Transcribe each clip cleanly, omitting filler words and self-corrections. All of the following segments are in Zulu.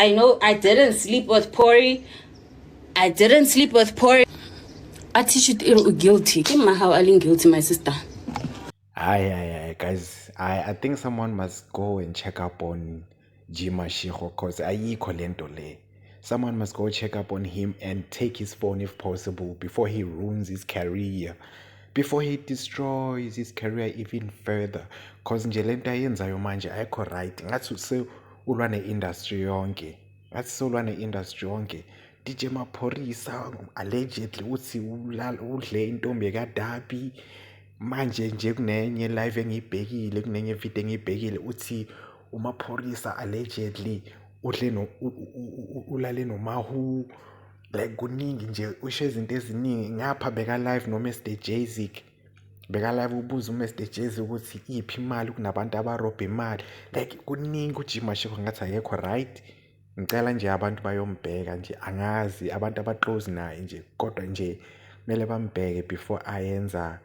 I know I didn't sleep with Pori. I teach you guilty. Give me how I'm guilty, my sister. Aye, guys. I think someone must go and check up on Jima Shiho because ayikho lento le. Someone must go check up on him and take his phone if possible before he ruins his career. Before he destroys his career even further. Because nje lento ayenzayo manje ayikho right. Ngathi ulwa ne-industry yonke. Ngathi solwa ne-industry yonke. DJ Maphorisa allegedly uthi udle intombi kaDabi. Manje nje kunenye live engiyibhekile kunenye video engiyibhekile uthi uMaphorisa allegedly ulale noMahu, like kuningi nje usho izinto eziningi. Ngapha beka live noMr Jayzik, beka live ubuza uMr Jayzik ukuthi iphi imali kunabantu abarobha imali, like kuningi. uJima Shiko ngathi akekho right. Ngicela nje abantu bayombheka nje, angazi abantu abaclose naye nje, kodwa nje kumele bambheke before ayenza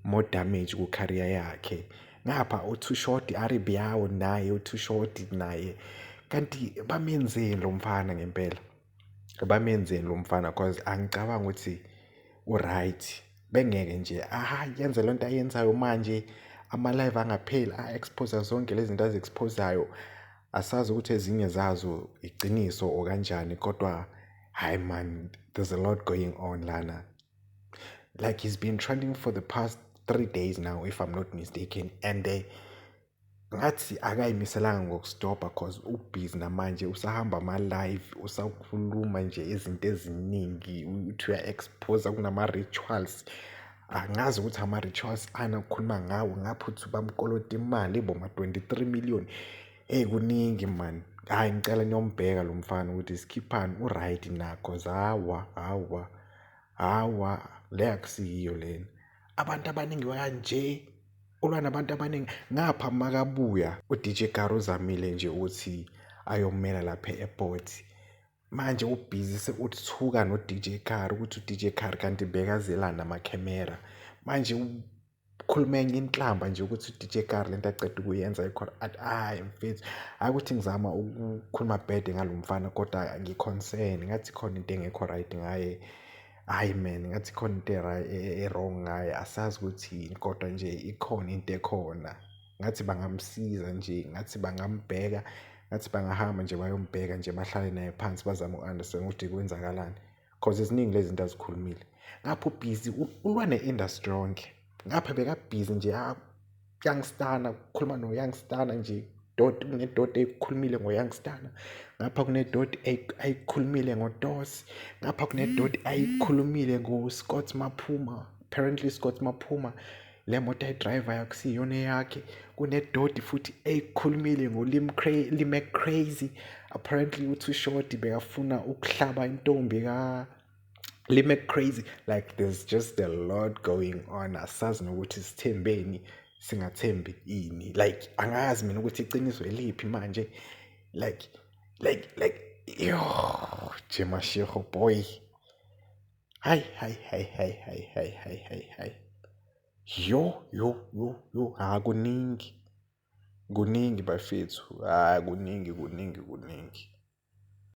more damage ku-career yakhe. Ngapha u-Too Short Aribiawo naye u-Too Short naye, kanti bamenzeni lo mfana ngempela? Bamenzeni lo mfana? Cause angicabanga ukuthi u-right. Bengeke nje yenze le nto ayenzayo manje, ama-live angapheli a-expose zonke lezi zinto azi-expose-ayo. Asazi ukuthi ezinye zazo iciniso or kanjani, kodwa hayi man, there's a lot going on lana. Like he's been trending for the past 3 days now, if I'm not mistaken, and ngathi akayimiselanga ngokustopha cause ubhizi namanje usahamba ama-live usakhuluma nje izinto eziningi, uthi uya-expose kunama-rituals. Angazi ukuthi ama-rituals anakukhuluma ngawo, ngapha uthi bamkolota imali boma-23 million. Kuningi man. Hayi ngicela niyombheka lo mfana ukuthi sikhiphani, u-right na? Cause hawa le akusiyo lena. Abantu abaningi kanje ulwa nabantu abaningi. Ngapha makabuya uDJ Karo uzamile nje uthi ayomela lapha e-airport. Manje ubhizi uthuka noDJ Karo ukuthi uDJ Karo kanti bekazelana namakhamera. Manje ukhuluma enye inhlamba nje ukuthi uDJ Karo lento aceda ukuyenza hayi mfethu. Hayi ukuthi ngizama ukukhuluma bad ngalo mfana, kodwa ngiconcern ngathi khona into engekho right ngaye. Hayi man, ngathi khona into e-wrong ngaye, asazi ukuthi yini, kodwa nje ikhona into ekhona. Ngathi bangamsiza nje, ngathi bangambheka, ngathi bangahamba nje bayombheka nje, bahlale naye phansi bazame uku-understand ukuthi kwenzakalani, cause eziningi lezi zinto azikhulumile. Ngapha ubhizi ulwa ne-industry yonke. Ngapha bekabhizi nje Youngstana, ukukhuluma no-Youngstana nje. Kunedoti eyikhulumile ngo-Youngstana, ngapha kunedoti ayikhulumile ngoDosi, ngapha kunedoti ayikhulumile ngoScott Maphuma. Apparently Scott Maphuma le moto ayidrayivayo akusiyona eyakhe. Kunedoti futhi eyikhulumile ngoLimac Crazy. Apparently uToo Short bekafuna ukuhlaba intombi Limac Crazy. Like there's just a lot going on. Asazi nokuthi sithembeni singathembi ini, like angazi mina ukuthi iciniso eliphi manje, like yo Jima Shiko boy, hayi yo kuningi bafethu, kuningi.